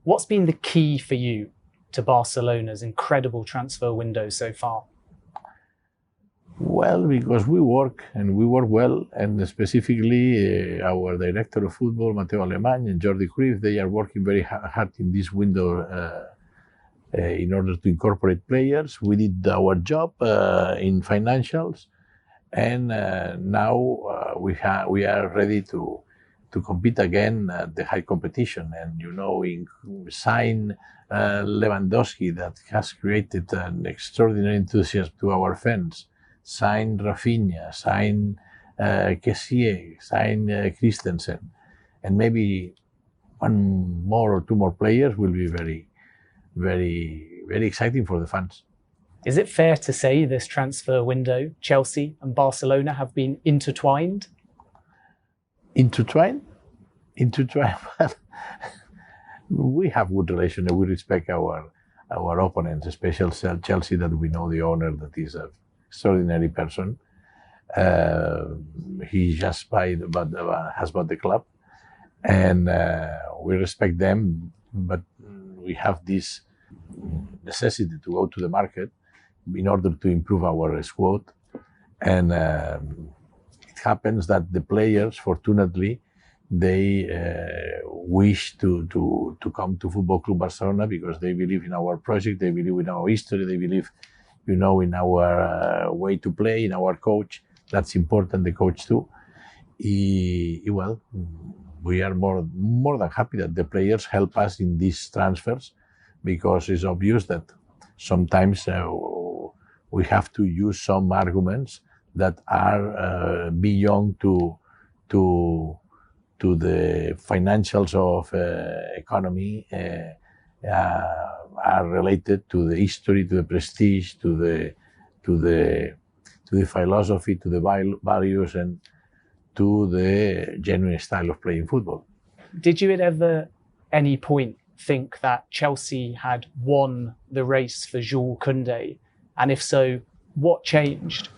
What's been the key for you to Barcelona's incredible transfer window so far? Well, because we work well, and specifically our director of football, Mateo Alemany, and Jordi Cruyff, they are working very hard in this window in order to incorporate players. We did our job in financials, and now we are ready to compete again at the high competition. And sign Lewandowski, that has created an extraordinary enthusiasm to our fans. Sign Rafinha, sign Kessié, sign Christensen, and maybe one more or two more players will be very, very, very exciting for the fans. Is it fair to say this transfer window, Chelsea and Barcelona have been intertwined? Intertwined? We have good relations. We respect our opponents, especially Chelsea, that we know the owner, that is an extraordinary person. He just has bought the club, and we respect them, but we have this necessity to go to the market in order to improve our squad. And it happens that the players, fortunately, they wish to come to Football Club Barcelona because they believe in our project, they believe in our history, they believe, in our way to play, in our coach. That's important, the coach too. Well, we are more than happy that the players help us in these transfers, because it's obvious that sometimes we have to use some arguments that are beyond to the financials of economy, are related to the history, to the prestige, to the philosophy, to the values, and to the genuine style of playing football. Did you at any point think that Chelsea had won the race for Jules Kounde? And if so, what changed?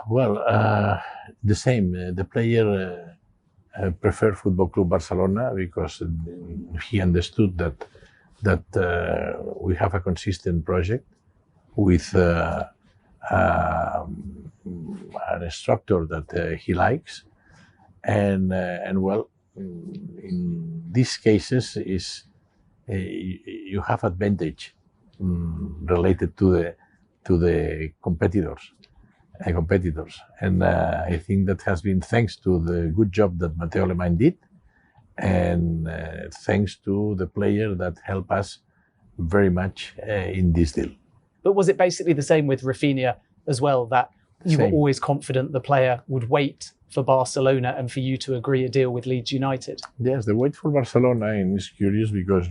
Well, the same. The player preferred Football Club Barcelona because he understood that we have a consistent project with an instructor that he likes, and well, in these cases you have advantage related to the competitors. And I think that has been thanks to the good job that Mateo Alemany did, and thanks to the player that helped us very much in this deal. But was it basically the same with Rafinha as well, that you were always confident the player would wait for Barcelona and for you to agree a deal with Leeds United? Yes, the wait for Barcelona is curious because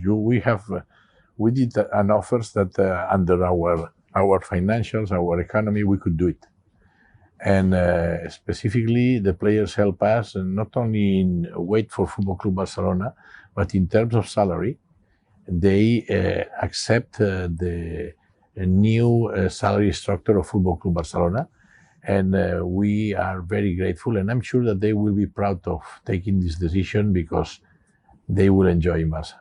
we did an offers that under our financials, our economy, we could do it. And specifically, the players help us not only in wait for Football Club Barcelona, but in terms of salary. They accept the new salary structure of Football Club Barcelona. And we are very grateful, and I'm sure that they will be proud of taking this decision because they will enjoy in Barça.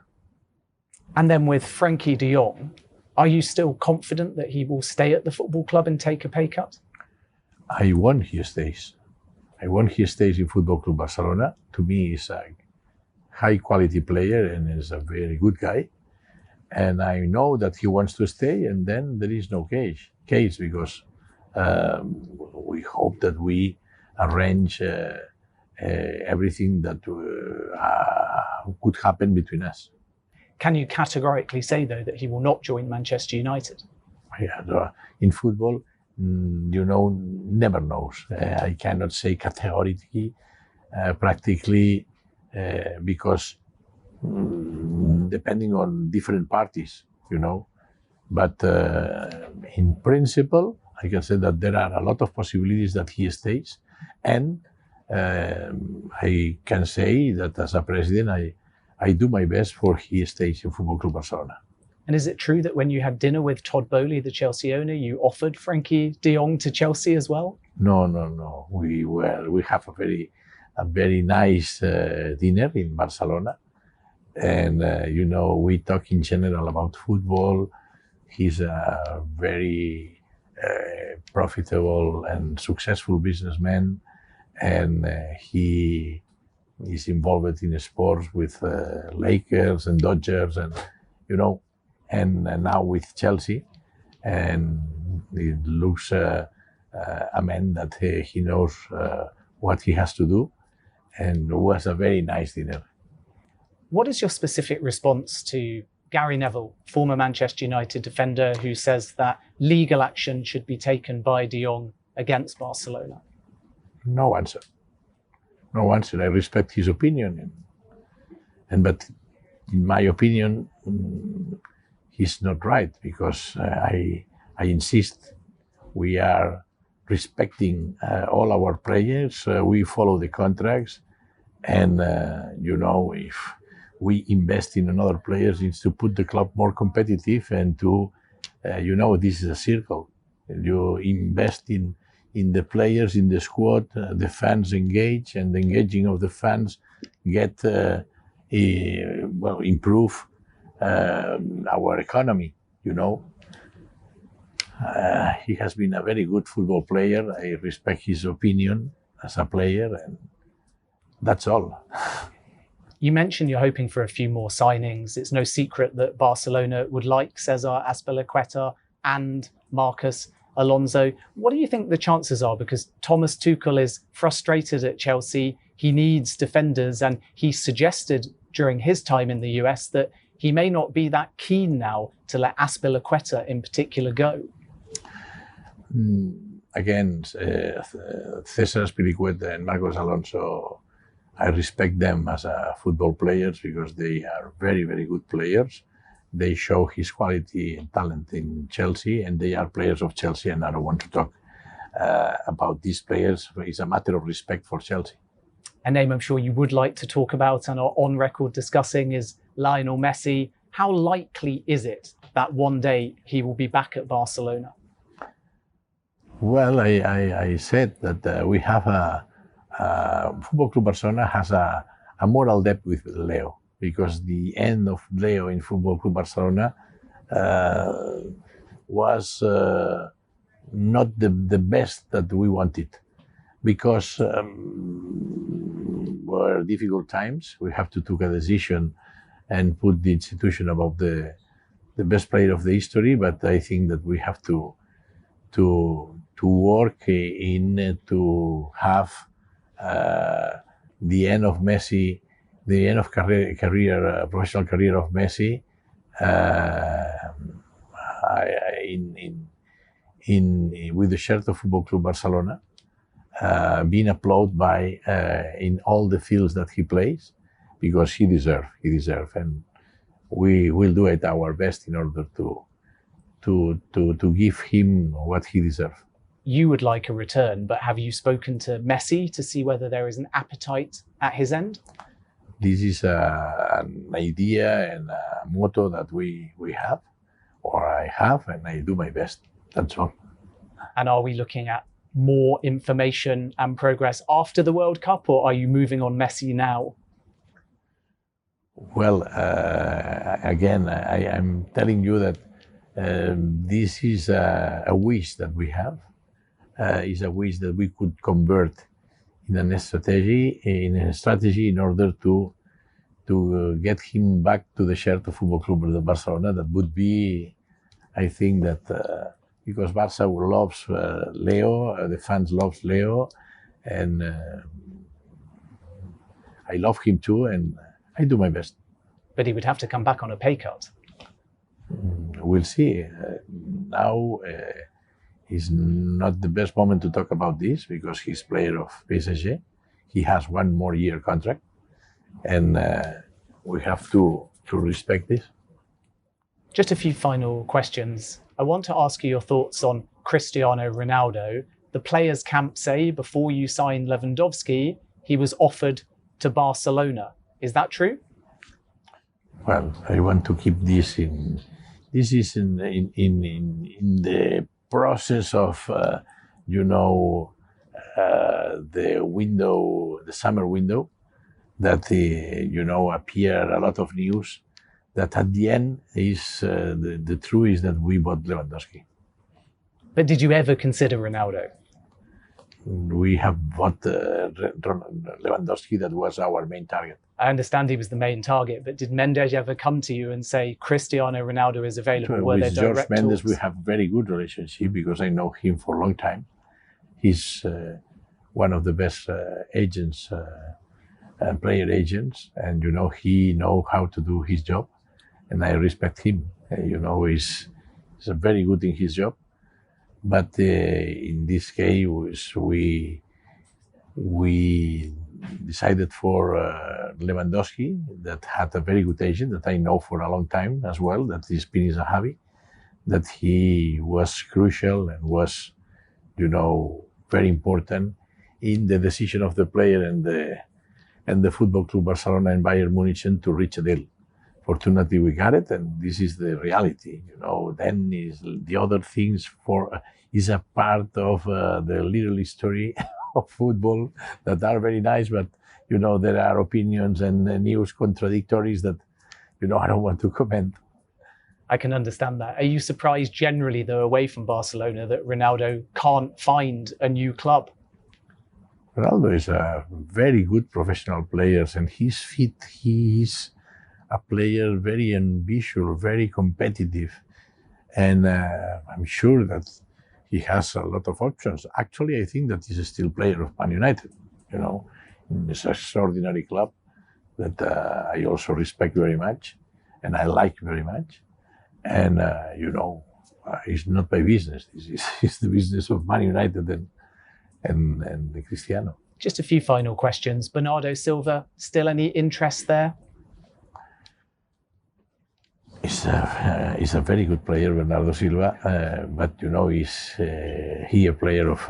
And then with Frenkie de Jong, are you still confident that he will stay at the football club and take a pay cut? I want he stays. In Football Club Barcelona. To me, he's a high quality player and is a very good guy. And I know that he wants to stay, and then there is no case because we hope that we arrange everything that could happen between us. Can you categorically say, though, that he will not join Manchester United? Yeah, in football, never knows. I cannot say categorically, practically, because depending on different parties, But in principle, I can say that there are a lot of possibilities that he stays. And I can say that as a president, I do my best for he stays in Football Club Barcelona. And is it true that when you had dinner with Todd Boehly, the Chelsea owner, you offered Frenkie de Jong to Chelsea as well? No. We have a very nice dinner in Barcelona, And we talk in general about football. He's a very profitable and successful businessman, and he is involved in sports with Lakers and Dodgers, and and now with Chelsea, and it looks a man that he knows what he has to do, and it was a very nice dinner. What is your specific response to Gary Neville, former Manchester United defender, who says that legal action should be taken by De Jong against Barcelona? No answer. No answer. I respect his opinion, but in my opinion, he's not right, because I insist we are respecting all our players. We follow the contracts, and if we invest in another players, it's to put the club more competitive, and to this is a circle. You invest in the players, in the squad, the fans engage, and the engaging of the fans get improve our economy. He has been a very good football player. I respect his opinion as a player, and that's all. You mentioned you're hoping for a few more signings. It's no secret that Barcelona would like Cesar Azpilicueta and Marcos Alonso. What do you think the chances are? Because Thomas Tuchel is frustrated at Chelsea. He needs defenders, and he suggested during his time in the US that he may not be that keen now to let Azpilicueta in particular go. Again, Cesar Azpilicueta and Marcos Alonso, I respect them as football players, because they are very, very good players. They show his quality and talent in Chelsea, and they are players of Chelsea, and I don't want to talk about these players. It's a matter of respect for Chelsea. A name I'm sure you would like to talk about and are on record discussing is Lionel Messi. How likely is it that one day he will be back at Barcelona? Well, I said that we have Football Club Barcelona has a moral debt with Leo, because the end of Leo in Football Club Barcelona was not the best that we wanted, because were difficult times. We have to take a decision and put the institution above the best player of the history. But I think that we have to work in to have the end of Messi, the end of professional career of Messi, with the shirt of Football Club Barcelona, being applauded by in all the fields that he plays, because he deserves, and we will do it our best in order to give him what he deserves. You would like a return, but have you spoken to Messi to see whether there is an appetite at his end? This is an idea and a motto that we have, or I have, and I do my best. That's all. And are we looking at more information and progress after the World Cup, or are you moving on Messi now? Well, again, I'm telling you that this is a wish that we have. Is a wish that we could convert in a strategy in order to get him back to the shirt of Football Club Barcelona. That would be, I think that because Barça loves Leo, the fans loves Leo, and I love him too, and I do my best. But he would have to come back on a pay cut. We'll see. Now is not the best moment to talk about this, because he's player of PSG. He has 1 more year contract, and we have to respect this. Just a few final questions. I want to ask you your thoughts on Cristiano Ronaldo. The players' camp say before you signed Lewandowski, he was offered to Barcelona. Is that true? Well, I want to keep this in. This is in the process of, the window, the summer window, that appear a lot of news that at the end is the truth is that we bought Lewandowski. But did you ever consider Ronaldo? We have bought Lewandowski. That was our main target. I understand he was the main target, but did Mendes ever come to you and say Cristiano Ronaldo is available? Were there With George direct Mendes, talks? we have very good relationship because I know him for a long time. He's one of the best agents, player agents, and he know how to do his job, and I respect him. He's very good in his job. But in this case, we decided for Lewandowski, that had a very good agent that I know for a long time as well, that is Pini Zahavi, that he was crucial and was, very important in the decision of the player and the Football Club Barcelona and Bayern Munich to reach a deal. Fortunately, we got it, and this is the reality. Then is the other things is a part of the little history of football that are very nice, but there are opinions and news contradictories that I don't want to comment. I can understand that. Are you surprised generally, though, away from Barcelona, that Ronaldo can't find a new club? Ronaldo is a very good professional player, and he's fit. He's a player very ambitious, very competitive, and I'm sure that he has a lot of options. Actually, I think that he's a still player of Man United. It's an extraordinary club that I also respect very much, and I like very much. And it's not my business. It's the business of Man United and the Cristiano. Just a few final questions. Bernardo Silva, still any interest there? He's a very good player, Bernardo Silva, but is he a player of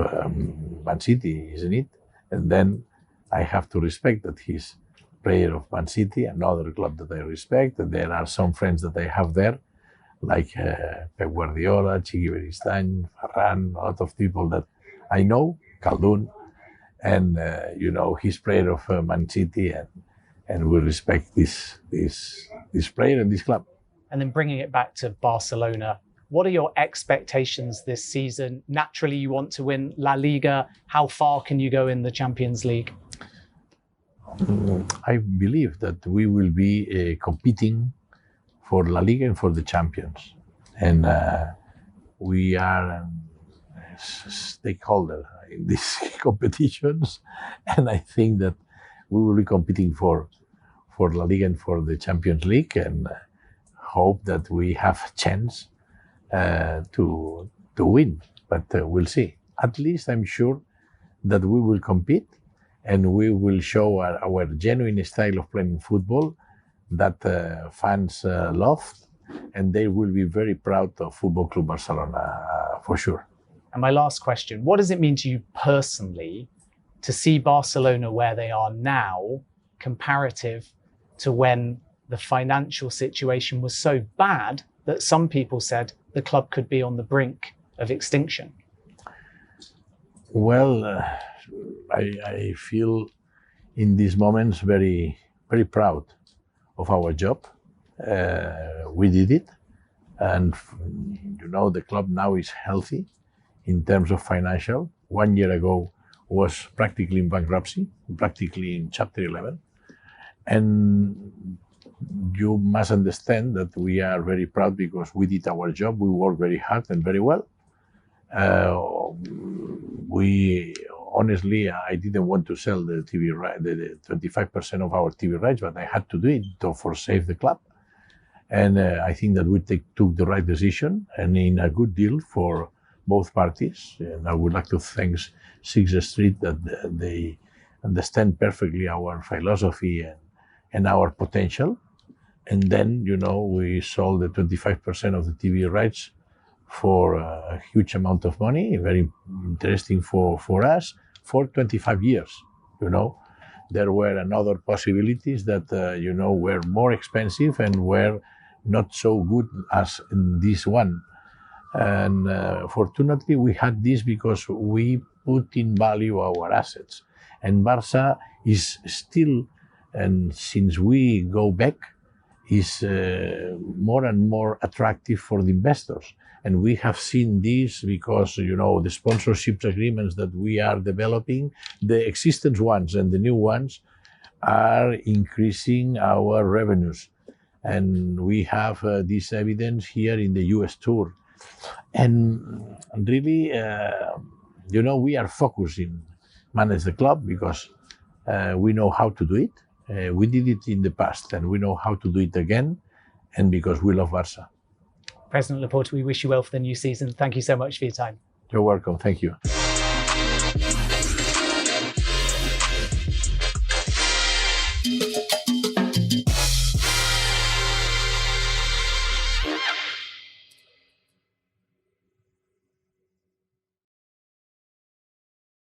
Man City, isn't it? And then I have to respect that he's a player of Man City, another club that I respect, and there are some friends that I have there, like Pep Guardiola, Chiqui Beristain, Ferran, a lot of people that I know, Khaldun, and he's player of Man City, and we respect this player and this club. And then bringing it back to Barcelona, what are your expectations this season? Naturally, you want to win La Liga. How far can you go in the Champions League? I believe that we will be competing for La Liga and for the champions. And we are a stakeholder in these competitions. And I think that we will be competing for La Liga and for the Champions League, and hope that we have a chance to win. But we'll see. At least I'm sure that we will compete, and we will show our genuine style of playing football that fans love, and they will be very proud of Football Club Barcelona for sure. And my last question, what does it mean to you personally to see Barcelona where they are now comparative to when the financial situation was so bad that some people said the club could be on the brink of extinction? Well, I feel in these moments very, very proud of our job. We did it, and the club now is healthy in terms of financial. 1 year ago was practically in bankruptcy, practically in Chapter 11, and you must understand that we are very proud because we did our job. We worked very hard and very well. Honestly, I didn't want to sell the TV right, the 25% of our TV rights, but I had to do it to save the club. And I think that we took the right decision and in a good deal for both parties. And I would like to thank Sixth Street that they understand perfectly our philosophy and our potential. And then, we sold the 25% of the TV rights for a huge amount of money, very interesting for us, for 25 years. There were another possibilities that, were more expensive and were not so good as in this one. And fortunately, we had this because we put in value our assets. And Barça is still And since we go back, is more and more attractive for the investors. And we have seen this because, you know, the sponsorship agreements that we are developing, the existing ones and the new ones, are increasing our revenues. And we have this evidence here in the US tour. And really, you know, we are focusing manage the club because we know how to do it. We did it in the past and we know how to do it again, and because we love Barça. President Laporta, we wish you well for the new season. Thank you so much for your time. You're welcome. Thank you.